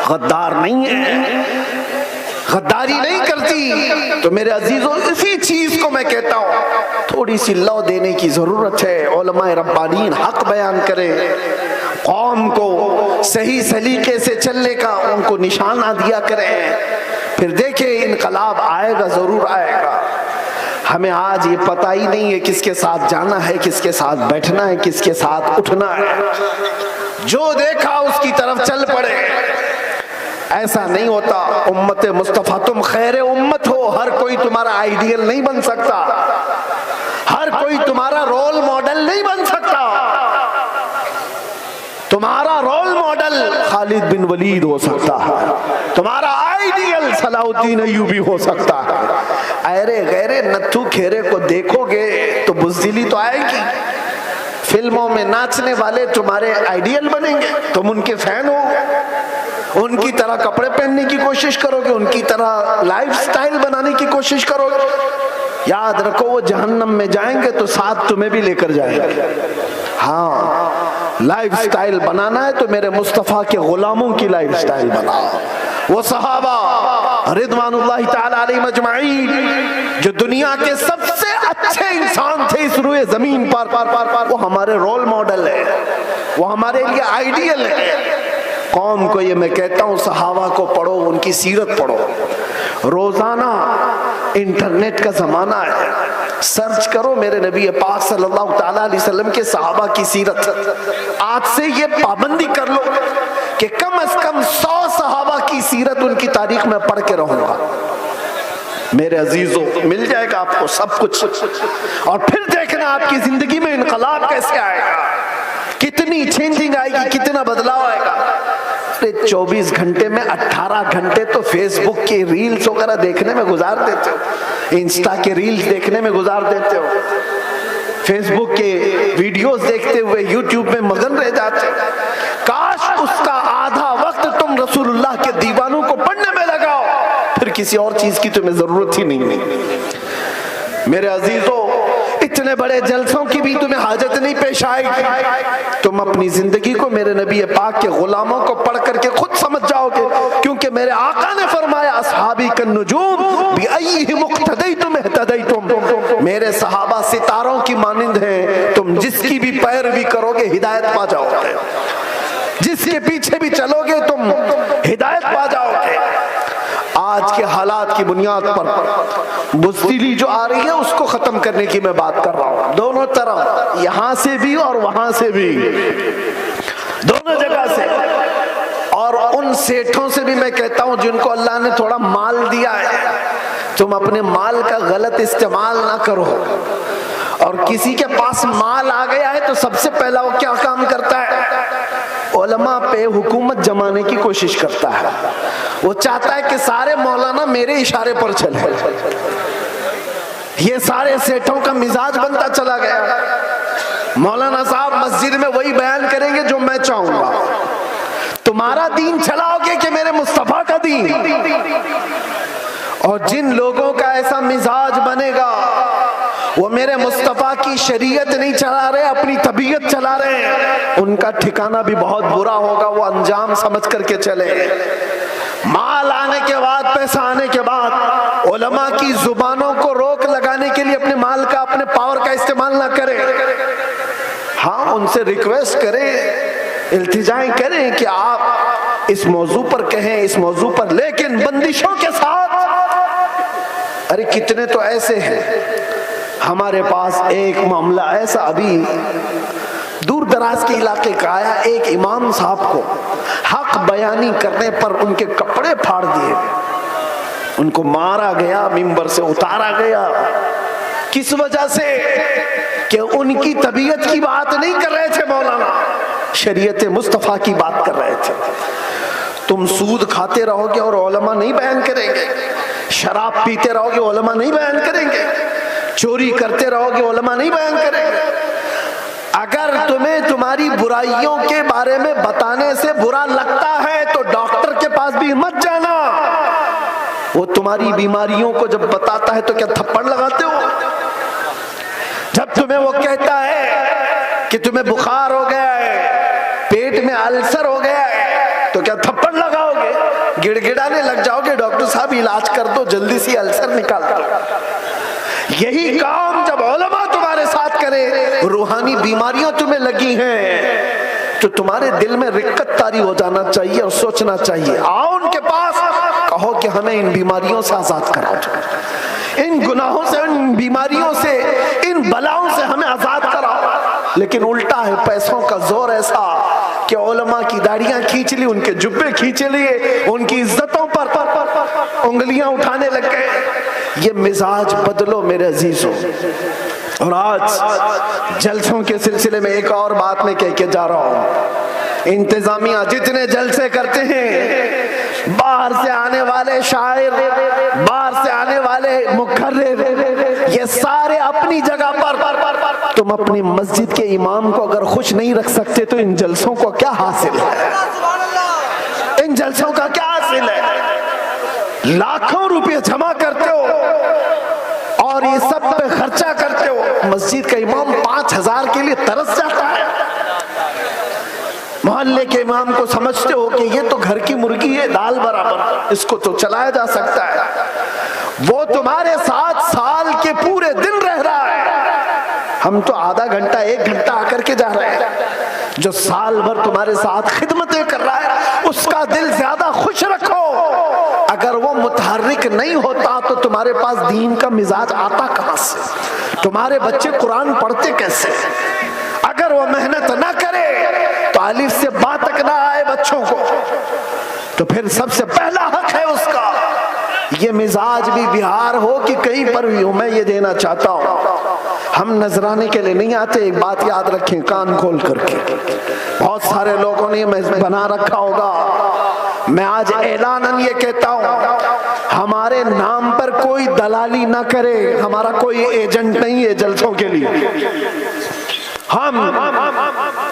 गद्दार नहीं है, गद्दारी नहीं करती। तो मेरे अजीजों, इसी चीज को मैं कहता हूँ, थोड़ी सी लौ देने की जरूरत है। उलमाए रब्बानीन हक बयान करें, कौम को सही सलीके से चलने का उनको निशाना दिया करें, फिर देखिए इनकलाब आएगा, जरूर आएगा। हमें आज ये पता ही नहीं है किसके साथ जाना है, किसके साथ बैठना है, किसके साथ उठना है। जो देखा उसकी तरफ चल पड़े, ऐसा नहीं होता। उम्मत मुस्तफा तुम खैर उम्मत हो, हर कोई तुम्हारा आइडियल नहीं बन सकता, हर कोई तुम्हारा रोल मॉडल नहीं बन सकता। तुम्हारा रोल मॉडल खालिद बिन वलीद हो सकता है, तुम्हारा आइडियल सलाहुद्दीन अय्यूबी हो सकता है। अरे गैरे नत्थू खेरे को देखोगे तो बुज़दिली तो आएगी। फिल्मों में नाचने वाले तुम्हारे आइडियल बनेंगे, तुम उनके फैन हो, उनकी तरह कपड़े पहनने की कोशिश करोगे, उनकी तरह लाइफस्टाइल बनाने की कोशिश करोगे। याद रखो वो जहन्नम में जाएंगे तो साथ तुम्हें भी लेकर जाएंगे। हाँ, लाइफस्टाइल बनाना है तो मेरे मुस्तफा के गुलामों की लाइफस्टाइल बनाओ। वो सहाबा रिदवानुल्लाहि ताला अलैहिम अजमाइन जो दुनिया के सबसे अच्छे इंसान थे इस रूए जमीन पर, वो हमारे रोल मॉडल है, वो हमारे लिए आइडियल है। कौम को ये मैं कहता हूँ, सहाबा को पढ़ो, उनकी सीरत पढ़ो। रोजाना इंटरनेट का जमाना है, सर्च करो मेरे नबी पाक सल्लल्लाहु ताला अलैहि वसल्लम के सहाबा की सीरत। आज से ये पाबंदी कर लो कि कम से कम 100 सहाबा की सीरत, उनकी तारीख में पढ़ के रहूंगा। मेरे अजीजों, मिल जाएगा आपको सब कुछ, और फिर देखना आपकी जिंदगी में इनकलाब कैसे आएगा, कितनी चेंजिंग आएगी, कितना बदलाव आएगा। 24 घंटे में 18 घंटे तो फेसबुक की रील्स वगैरह देखने में गुजार देते हो, इंस्टा के रील्स देखने में गुजार देते हो, फेसबुक के वीडियोस देखते हुए यूट्यूब में मगन रह जाते हो। काश उसका आधा वक्त तुम रसूलुल्लाह के दीवानों को पढ़ने में लगाओ, फिर किसी और चीज की तुम्हें जरूरत ही नहीं है। मेरे अजीजों, इतने बड़े जलसों की भी तुम्हें हाजत नहीं पेश आएगी। तुम अपनी जिंदगी को मेरे नबी पाक के गुलामों को पढ़ करके खुद समझ जाओगे, क्योंकि मेरे आका ने फरमाया अस्हाबी कन्नुजूम बिअय्यिहिम इक्तदैतुम इहतदैतुम। मेरे सहाबा सितारों की मानिंद हैं, तुम जिसकी भी पैरवी करोगे हिदायत पा जाओगे, जिसके पीछे भी चलोगे तुम हिदायत पा जाओगे। आज के हालात की बुनियाद पर बुज़दिली जो आ रही है उसको खत्म करने की मैं बात कर रहा हूँ, दोनों तरफ, यहां से भी और वहां से भी, दोनों जगह से। और उन सेठों से भी मैं कहता हूं जिनको अल्लाह ने थोड़ा माल दिया है, तुम अपने माल का गलत इस्तेमाल ना करो। और किसी के पास माल आ गया है तो सबसे पहला वो क्या काम करता है, उलमा पे हुकूमत जमाने की कोशिश करता है। वो चाहता है कि सारे मौलाना मेरे इशारे पर चले। ये सारे सेठों का मिजाज बनता चला गया। मौलाना साहब मस्जिद में वही बयान करेंगे जो मैं चाहूंगा, तुम्हारा दीन चलाओगे कि मेरे मुस्तफा का दीन। और जिन लोगों का ऐसा मिजाज बनेगा वो मेरे मुस्तफा की शरीयत नहीं चला रहे, अपनी तबीयत चला रहे हैं, उनका ठिकाना भी बहुत बुरा होगा। वो अंजाम समझ करके चले। माल आने के बाद, पैसा आने के बाद उलमा की जुबानों को रोक लगाने के लिए अपने माल का, अपने पावर का इस्तेमाल ना करें। हाँ, उनसे रिक्वेस्ट करें, इल्तिजाएं करें कि आप इस मौजू पर कहें, इस मौजू पर, लेकिन बंदिशों के साथ। अरे कितने तो ऐसे हैं, हमारे पास एक मामला ऐसा अभी दूर दराज के इलाके का आया। एक इमाम साहब को हक बयानी करने पर उनके कपड़े फाड़ दिए, उनको मारा गया, मिंबर से उतारा गया। किस वजह से? कि उनकी तबीयत की बात नहीं कर रहे थे मौलाना, शरीयत मुस्तफा की बात कर रहे थे। तुम सूद खाते रहोगे और उलमा नहीं बयान करेंगे, शराब पीते रहोगे उलमा नहीं बयान करेंगे, चोरी करते रहोगे उलमा नहीं बयान करेंगे। अगर तुम्हें तुम्हारी बुराइयों के बारे में बताने से बुरा लगता है तो डॉक्टर के पास भी मत जाना। वो तुम्हारी बीमारियों को जब बताता है तो क्या थप्पड़ लगाते हो? जब तुम्हें वो कहता है कि तुम्हें बुखार हो गया है, पेट में अल्सर हो गया है, तो क्या थप्पड़ लगाओगे? गिड़गिड़ाने लग जाओगे, डॉक्टर साहब इलाज कर दो, जल्दी से अल्सर निकाल दो। यही काम जब उलमा तुम्हारे साथ करे, रूहानी बीमारियां तुम्हें लगी हैं तो तुम्हारे दिल में रिक्कत तारी हो जाना चाहिए और सोचना चाहिए, आओ उनके पास, कहो कि हमें इन बीमारियों से आजाद करा दो, इन गुनाहों से, इन बीमारियों से, इन बलाओं से हमें आजाद कराओ। लेकिन उल्टा है, पैसों का जोर ऐसा कि उलमा की दाढ़ियां खींच ली, उनके जुब्बे खींच लिए, उनकी इज्जतों पर उंगलियां उठाने लग गए। ये मिजाज बदलो मेरे अजीजों। और आज जलसों के सिलसिले में एक और बात मैं कह के जा रहा हूं, इंतजामिया जितने जलसे करते हैं, बाहर से आने वाले शायर, बाहर से आने वाले मुखर्रिर, ये सारे अपनी जगह पर, तुम अपनी मस्जिद के इमाम को अगर खुश नहीं रख सकते तो इन जलसों को क्या हासिल है? इन जलसों का क्या हासिल है? लाखों रुपए जमा करते हो और ये सब पे खर्चा करते हो, मस्जिद का इमाम 5000 के लिए तरस जाता है। मोहल्ले के इमाम को समझते हो कि ये तो घर की मुर्गी है, दाल बराबर, इसको तो चलाया जा सकता है। वो तुम्हारे साथ साल के पूरे दिन रह रहा है, हम तो आधा घंटा 1 घंटा आकर के जा रहे हैं। जो साल भर तुम्हारे साथ खिदमतें कर रहा है, उसका दिल ज्यादा खुश रखो। अगर वो मुतहर्रिक नहीं होता तो तुम्हारे पास दीन का मिजाज आता कहां से? तुम्हारे बच्चे कुरान पढ़ते कैसे? अगर वो मेहनत ना करे तो अलिफ से बा तक ना आए बच्चों को, तो फिर सबसे पहला हक है उसका ये मिजाज भी बिहार हो कि कहीं पर भी हो। मैं ये देना चाहता हूं, हम नजराने के लिए नहीं आते, एक बात याद रखें कान खोल करके। बहुत सारे लोगों ने बना रखा होगा, मैं आज ऐलानन ये कहता हूं, हमारे नाम पर कोई दलाली ना करे, हमारा कोई एजेंट नहीं है जलसों के लिए। हम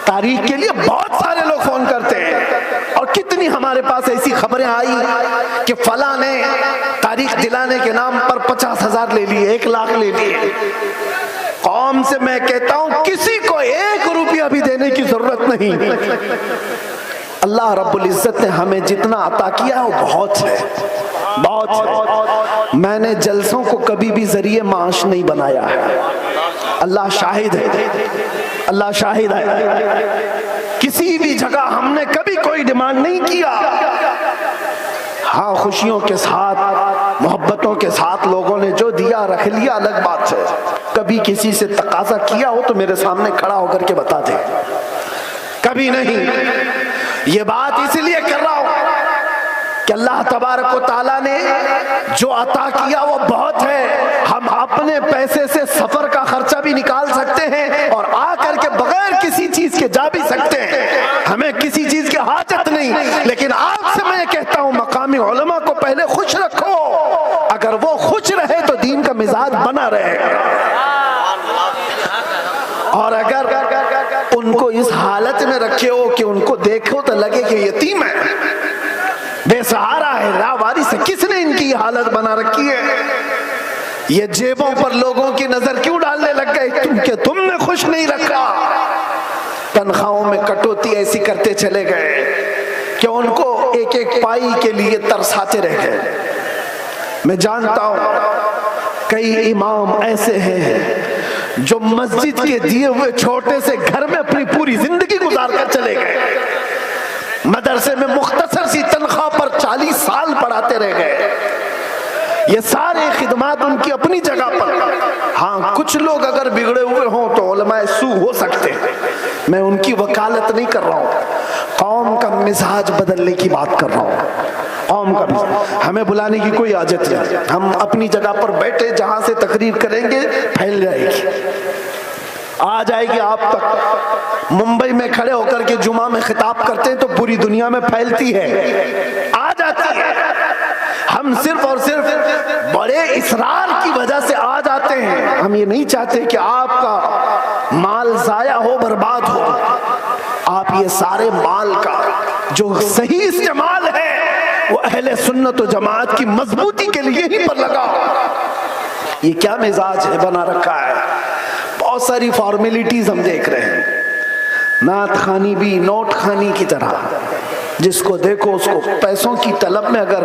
तारीख के लिए बहुत सारे लोग फोन करते हैं और कितनी हमारे पास ऐसी खबरें आई कि फला ने तारीख दिलाने के नाम पर 50,000 ले लिए, 1 लाख ले लिए। कौम से मैं कहता हूं किसी को 1 रुपया भी देने की जरूरत नहीं। अल्लाह रब्बुल इज्जत ने हमें जितना अता किया वो बहुत है, बहुत है। मैंने जलसों को कभी भी जरिए माश नहीं बनाया है, अल्लाह शाहिद है, अल्लाह शाहिद है। किसी भी जगह हमने कभी कोई डिमांड नहीं किया। हाँ, खुशियों के साथ, मोहब्बतों के साथ लोगों ने जो दिया रख लिया, अलग बात है। कभी किसी से तकाजा किया हो तो मेरे सामने खड़ा होकर के बता दे, कभी नहीं। ये बात इसलिए कर रहा हूं कि अल्लाह तबारक व तआला ने जो अता किया वो बहुत है। हम अपने पैसे से सफर का खर्चा भी निकाल सकते हैं और आकर के बगैर किसी चीज के जा भी सकते हैं, हमें किसी चीज की हाजत नहीं। लेकिन आपसे मैं कहता हूं, मकामी उलमा को पहले खुश रखो, अगर वो खुश रहे तो दीन का मिजाज बना रहेगा। और अगर उनको इस हालत में रखे हो कि उनको देखो तो लगे कि यतीम है, बेसहारा है, लावारिस है, किसने इनकी हालत बना रखी है? ये जेबों पर लोगों की नजर क्यों डालने लग गए? तुमने खुश नहीं रखा। तनख्वाहों में कटौती ऐसी करते चले गए कि उनको एक एक पाई के लिए तरसाते रह गए। मैं जानता हूं कई इमाम ऐसे हैं जो मस्जिद के दिए हुए छोटे से घर में अपनी पूरी जिंदगी गुजार कर चले गए, मदरसे में मुख्तसर सी तनख्वाह पर 40 साल पढ़ाते रह गए। ये सारे खिदमात उनकी अपनी जगह पर। हाँ, कुछ लोग अगर बिगड़े हुए हों तो उलमाए सू हो सकते हैं, मैं उनकी वकालत नहीं कर रहा हूं। कौम का मिजाज बदलने की बात कर रहा हूं। कौम का मिजाज, हमें बुलाने की कोई आदत नहीं, हम अपनी जगह पर बैठे, जहां से तकरीर करेंगे फैल जाएगी, आ जाएगी आप तक। मुंबई में खड़े होकर के जुमा में खिताब करते हैं तो पूरी दुनिया में फैलती है, आ जाती है। हम सिर्फ और सिर्फ बड़े इसरार की वजह से आ जाते हैं। हम ये नहीं चाहते कि आपका माल जाया हो, बर्बाद हो। आप ये सारे माल का जो सही इस्तेमाल है वो अहले सुन्नत व जमात की मजबूती के लिए ही पर लगा। ये क्या मिजाज है बना रखा है? बहुत सारी फॉर्मेलिटीज हम देख रहे हैं, नात खानी भी नोट खानी की तरह, जिसको देखो उसको पैसों की तलब में अगर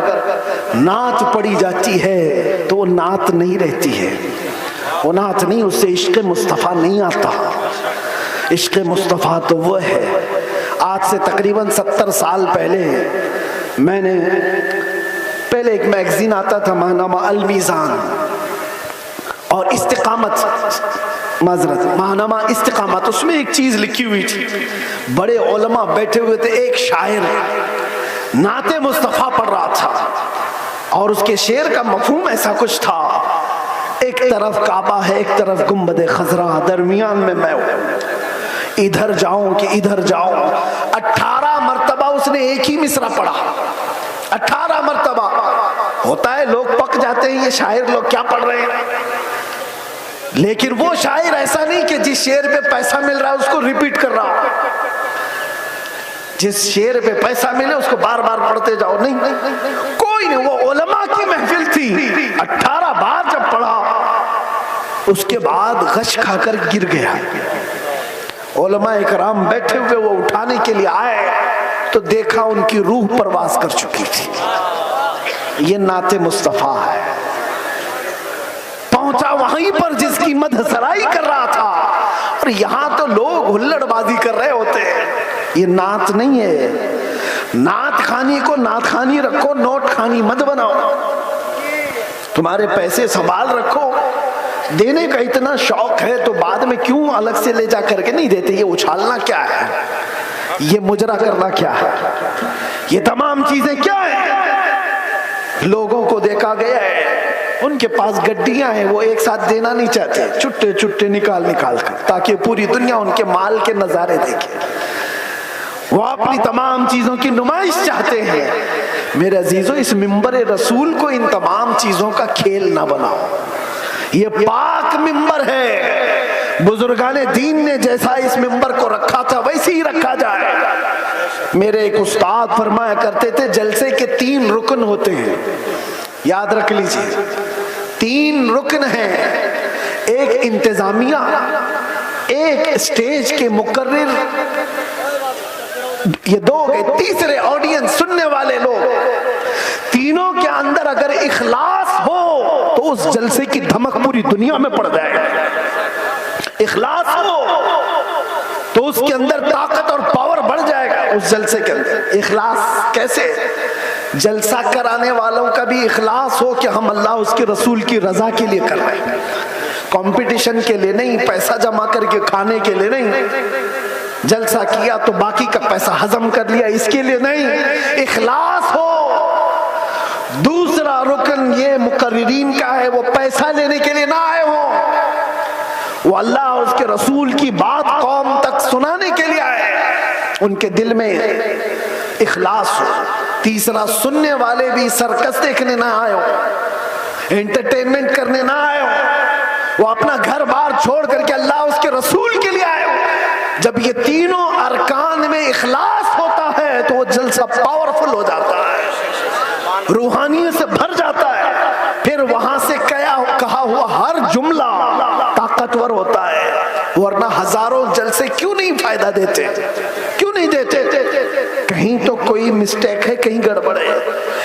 नात पड़ी जाती है तो वो नात नहीं रहती है, वो नात नहीं, उससे इश्क़ मुस्तफ़ा नहीं आता। इश्क़ मुस्तफ़ा तो वो है आज से तकरीबन 70 साल पहले मैंने एक मैगजीन आता था माहनामा अल मीज़ान और इस्तिकामत माहनामा इस्तिकामत, उसमें एक चीज लिखी हुई थी। बड़े उलमा बैठे हुए थे, एक शायर नाते मुस्तफा पढ़ रहा था और उसके शेर का मफहूम ऐसा कुछ था, एक तरफ काबा है, एक तरफ गुंबद खजरा, दरमियान में मैं हूं, इधर जाऊं कि इधर जाऊं। 18 मरतबा उसने एक ही मिसरा पढ़ा, 18 मरतबा। होता है लोग पक जाते हैं, ये शायर लोग क्या पढ़ रहे हैं, लेकिन वो शायर ऐसा नहीं कि जिस शेर पे पैसा मिल रहा है उसको रिपीट कर रहा हो, जिस शेर पे पैसा मिले उसको बार बार पढ़ते जाओ, नहीं, कोई नहीं। वो उलमा की महफिल थी, 18 बार जब पढ़ा उसके बाद गश खाकर गिर गया। उलमा इकराम बैठे हुए, वो उठाने के लिए आए तो देखा उनकी रूह परवास कर चुकी थी। ये नाते मुस्तफा है। पहुंचा वहीं पर जिसकी मदहसराई कर रहा था, और यहां तो लोग हुल्लड़बाजी कर रहे होते हैं। ये नात नहीं है। नात खानी को नात खानी रखो, नोट खानी मत बनाओ। तुम्हारे पैसे संभाल रखो, देने का इतना शौक है तो बाद में क्यों अलग से ले जा करके नहीं देते। ये उछालना क्या है, ये मुजरा करना क्या है, ये तमाम चीजें क्या है। लोगों को देखा गया है, उनके पास गड्डियां हैं, वो एक साथ देना नहीं चाहते, चुट्टे चुट्टे निकाल निकाल कर, ताकि पूरी दुनिया उनके माल के नजारे देखे। वो अपनी तमाम चीजों की नुमाइश चाहते हैं। मेरे अजीजों, इस मिंबर रसूल को इन तमाम चीजों का खेल ना बनाओ। ये पाक मिंबर है। बुजुर्गाने दीन ने जैसा इस मिंबर को रखा था वैसे ही रखा जाए। मेरे एक उस्ताद फरमाया करते थे, जलसे के 3 रुकन होते हैं, याद रख लीजिए। 3 रुकन हैं, एक इंतजामिया, एक स्टेज के मुकर्रिर, ये 2 गए, तीसरे ऑडियंस, सुनने वाले लोग। तीनों के अंदर अगर इखलास हो तो उस जलसे की धमक पूरी दुनिया में पड़ जाएगी। इखलास हो तो उसके अंदर ताकत और पावर बढ़ जाएगा उस जलसे के अंदर। इखलास कैसे? जलसा कराने वालों का भी इखलास हो कि हम अल्लाह उसके रसूल की रजा के लिए कर रहे हैं, कंपटीशन के लिए नहीं, पैसा जमा करके खाने के लिए नहीं। जलसा किया तो बाकी का पैसा हजम कर लिया, इसके लिए नहीं, इखलास हो। दूसरा रुकन ये मुकर्रिरीन का है, वो पैसा लेने के लिए ना आए हो, वो अल्लाह और उसके रसूल की बात कौम तक सुनाने के लिए आए, उनके दिल में इखलास हो। तीसरा, सुनने वाले भी सर्कस देखने ना आए हो, एंटरटेनमेंट करने ना आए हो, वो अपना घर बार छोड़ करके अल्लाह उसके रसूल के लिए आए हो। जब ये तीनों अरकान में इखलास होता है तो वो जलसा पावरफुल हो जाता है, रूहानियत से भर जाता है। फिर वहां से कहा हुआ हर जुमला ताकतवर होता है, वरना हजारों जलसे क्यों नहीं फायदा देते, क्यों नहीं देते? कहीं तो कोई मिस्टेक है, कहीं गड़बड़ है,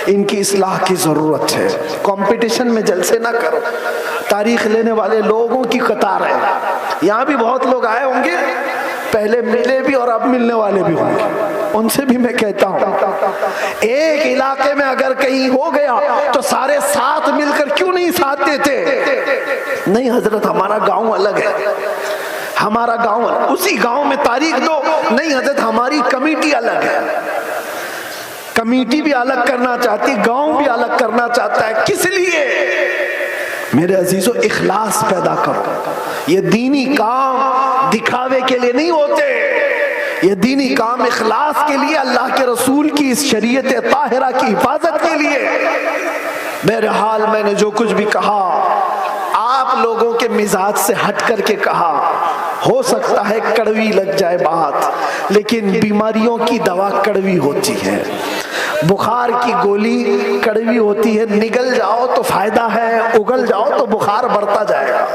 इनकी इस्लाह की जरूरत है। कंपटीशन में जलसे ना करो। तारीख लेने वाले लोगों की कतार है, यहाँ भी बहुत लोग आए होंगे, पहले मिले भी और अब मिलने वाले भी होंगे, उनसे भी मैं कहता हूँ, एक इलाके में अगर कहीं हो गया तो सारे साथ मिलकर क्यों नहीं साथ देते? नहीं हजरत, हमारा गांव अलग है, हमारा गांव अलग, उसी गांव में तारीख दो। नहीं हजरत, हमारी कमेटी अलग है, कमेटी भी अलग करना चाहती, गांव भी अलग करना चाहता है। किस लिए? मेरे अजीजों, इखलास पैदा करो। ये दीनी काम दिखावे के लिए नहीं होते, ये दीनी काम इखलास के लिए, अल्लाह के रसूल की इस शरीयत ताहिरा की हिफाजत के लिए। बहरहाल मैंने जो कुछ भी कहा आप लोगों के मिजाज से हट करके कहा, हो सकता है कड़वी लग जाए बात, लेकिन बीमारियों की दवा कड़वी होती है। बुखार की गोली कड़वी होती है, निगल जाओ तो फायदा है, उगल जाओ तो बुखार बढ़ता जाएगा।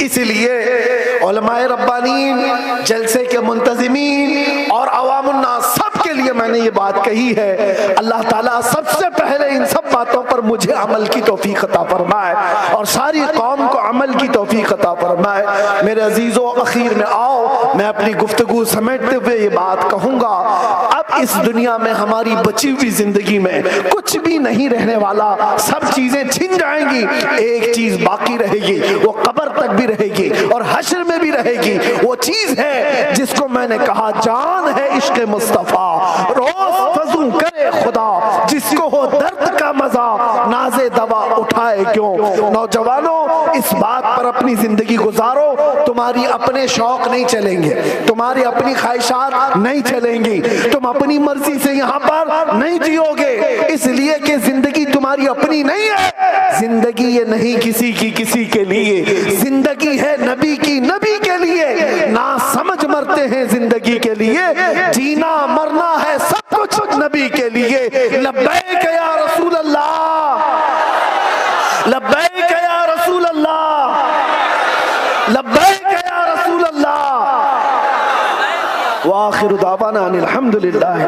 इसलिए उलमाए रब्बानीन, जलसे के मुंतजिमीन और अवामुन्नास सब के लिए लिए मैंने ये बात कही है, अल्लाह ताला सबसे पहले इन सब बातों पर मुझे अमल की तौफीक अता फरमाए और सारी कौम को अमल की तौफीक अता फरमाए। मेरे अजीजों, अखीर में आओ मैं अपनी गुफ्तगू समेटते हुए ये बात कहूंगा, अब इस दुनिया में हमारी बची हुई जिंदगी में कुछ भी नहीं रहने वाला, सब चीजें छिन जाएंगी, एक चीज बाकी रहेगी, वो कब्र तक भी रहेगी और हश्र में भी रहेगी। वो चीज है जिसको मैंने कहा जान है इश्क मुस्तफा, रोज फजू करे खुदा, जिसको हो दर्द का मजा नाजे दवा उठाए क्यों। नौजवानों, इस बात पर अपनी जिंदगी गुजारो, तुम्हारी अपने शौक नहीं चलेंगे, तुम्हारी अपनी ख्वाहिशात नहीं चलेंगी, तुम अपनी मर्जी से यहाँ पर नहीं जियोगे, इसलिए कि जिंदगी तुम्हारी अपनी नहीं है। जिंदगी ये नहीं किसी की किसी के लिए, जिंदगी है नबी की नबी के लिए। ना समझ मरते हैं जिंदगी के लिए, जीना मरना है सब कुछ नबी के लिए। लब्बैक या रसूल अल्लाह, लब्बैक या रसूल अल्लाह, लब्बैक या रसूल अल्लाह। व आखिरु दावाना अनिल हम्दुलिल्लाह।